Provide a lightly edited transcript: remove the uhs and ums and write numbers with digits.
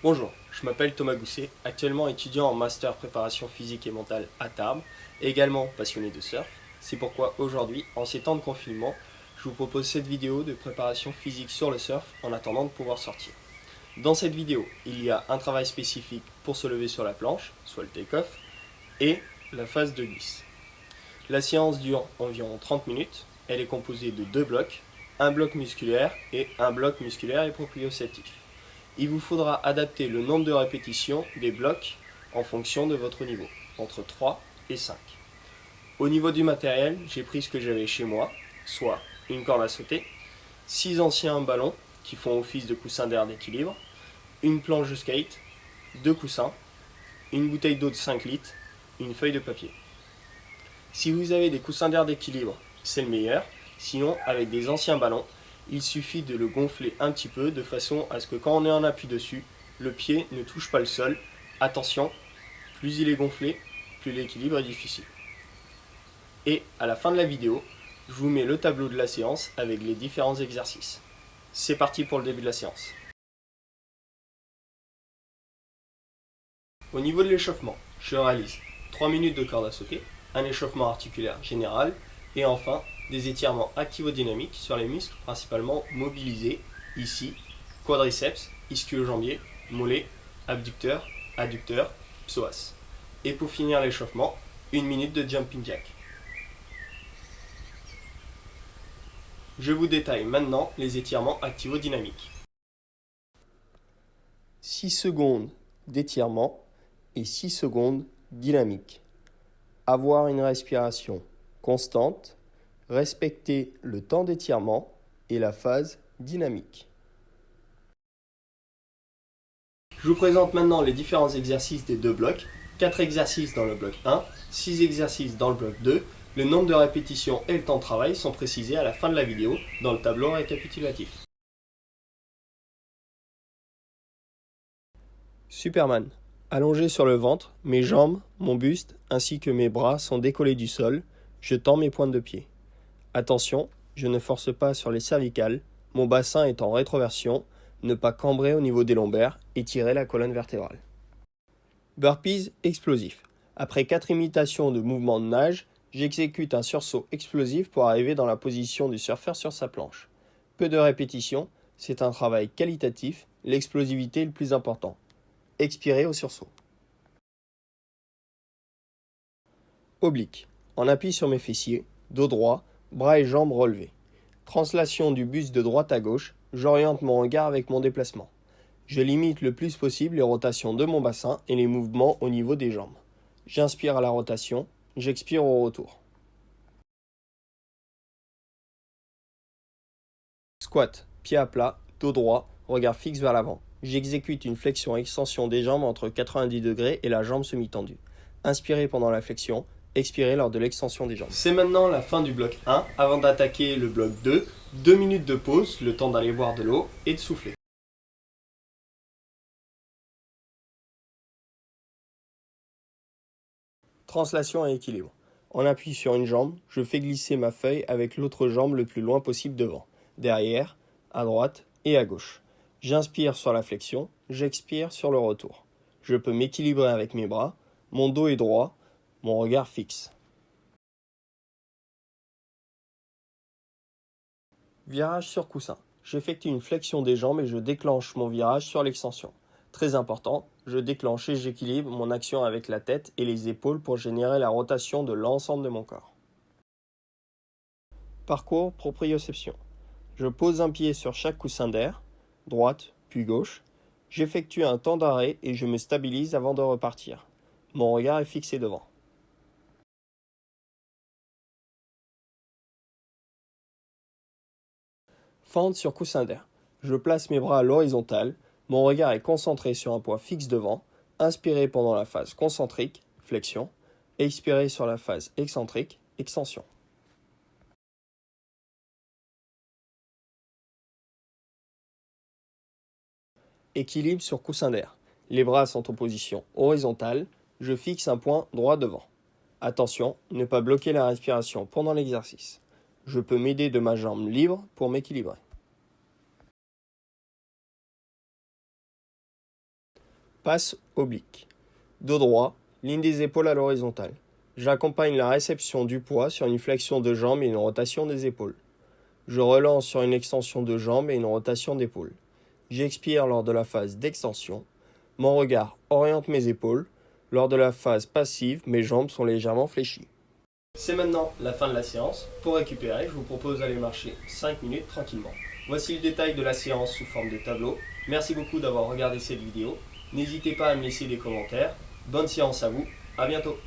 Bonjour, je m'appelle Thomas Gousset, actuellement étudiant en master préparation physique et mentale à Tarbes, et également passionné de surf. C'est pourquoi aujourd'hui, en ces temps de confinement, je vous propose cette vidéo de préparation physique sur le surf en attendant de pouvoir sortir. Dans cette vidéo, il y a un travail spécifique pour se lever sur la planche, soit le take-off, et la phase de glisse. La séance dure environ 30 minutes, elle est composée de deux blocs, un bloc musculaire et un bloc musculaire et proprioceptif. Il vous faudra adapter le nombre de répétitions des blocs en fonction de votre niveau, entre 3 et 5. Au niveau du matériel, j'ai pris ce que j'avais chez moi, soit une corde à sauter, 6 anciens ballons qui font office de coussin d'air d'équilibre, une planche de skate, 2 coussins, une bouteille d'eau de 5 litres, une feuille de papier. Si vous avez des coussins d'air d'équilibre, c'est le meilleur, sinon avec des anciens ballons, il suffit de le gonfler un petit peu de façon à ce que quand on est en appui dessus, le pied ne touche pas le sol. Attention, plus il est gonflé, plus l'équilibre est difficile. Et à la fin de la vidéo, je vous mets le tableau de la séance avec les différents exercices. C'est parti pour le début de la séance. Au niveau de l'échauffement, je réalise 3 minutes de corde à sauter, un échauffement articulaire général et enfin des étirements activo-dynamiques sur les muscles principalement mobilisés, ici, quadriceps, ischio-jambier, mollet, abducteur, adducteur, psoas. Et pour finir l'échauffement, 1 minute de jumping jack. Je vous détaille maintenant les étirements activo-dynamiques. 6 secondes d'étirement et 6 secondes dynamique. Avoir une respiration constante, respecter le temps d'étirement et la phase dynamique. Je vous présente maintenant les différents exercices des deux blocs. 4 exercices dans le bloc 1, 6 exercices dans le bloc 2. Le nombre de répétitions et le temps de travail sont précisés à la fin de la vidéo dans le tableau récapitulatif. Superman. Allongé sur le ventre, mes jambes, mon buste ainsi que mes bras sont décollés du sol. Je tends mes pointes de pied. Attention, je ne force pas sur les cervicales, mon bassin est en rétroversion, ne pas cambrer au niveau des lombaires, étirer la colonne vertébrale. Burpees explosif. Après 4 imitations de mouvements de nage, j'exécute un sursaut explosif pour arriver dans la position du surfeur sur sa planche. Peu de répétitions, c'est un travail qualitatif, l'explosivité est le plus important. Expirer au sursaut. Oblique. En appui sur mes fessiers, dos droit, bras et jambes relevés. Translation du buste de droite à gauche, j'oriente mon regard avec mon déplacement. Je limite le plus possible les rotations de mon bassin et les mouvements au niveau des jambes. J'inspire à la rotation, j'expire au retour. Squat, pied à plat, dos droit, regard fixe vers l'avant. J'exécute une flexion-extension des jambes entre 90 degrés et la jambe semi-tendue. Inspirez pendant la flexion, expirez lors de l'extension des jambes. C'est maintenant la fin du bloc 1. Avant d'attaquer le bloc 2, 2 minutes de pause, le temps d'aller boire de l'eau et de souffler. Translation et équilibre. En appui sur une jambe, je fais glisser ma feuille avec l'autre jambe le plus loin possible devant, derrière, à droite et à gauche. J'inspire sur la flexion, j'expire sur le retour. Je peux m'équilibrer avec mes bras, mon dos est droit, mon regard fixe. Virage sur coussin. J'effectue une flexion des jambes et je déclenche mon virage sur l'extension. Très important, je déclenche et j'équilibre mon action avec la tête et les épaules pour générer la rotation de l'ensemble de mon corps. Parcours proprioception. Je pose un pied sur chaque coussin d'air, droite puis gauche. J'effectue un temps d'arrêt et je me stabilise avant de repartir. Mon regard est fixé devant. Fente sur coussin d'air. Je place mes bras à l'horizontale. Mon regard est concentré sur un point fixe devant. Inspirez pendant la phase concentrique, flexion. Expirez sur la phase excentrique, extension. Équilibre sur coussin d'air. Les bras sont en position horizontale. Je fixe un point droit devant. Attention, ne pas bloquer la respiration pendant l'exercice. Je peux m'aider de ma jambe libre pour m'équilibrer. passe oblique. Dos droit, ligne des épaules à l'horizontale. J'accompagne la réception du poids sur une flexion de jambe et une rotation des épaules. Je relance sur une extension de jambe et une rotation d'épaule. J'expire lors de la phase d'extension. Mon regard oriente mes épaules. Lors de la phase passive, mes jambes sont légèrement fléchies. C'est maintenant la fin de la séance. Pour récupérer, je vous propose d'aller marcher 5 minutes tranquillement. Voici le détail de la séance sous forme de tableau. Merci beaucoup d'avoir regardé cette vidéo. N'hésitez pas à me laisser des commentaires. Bonne séance à vous. À bientôt.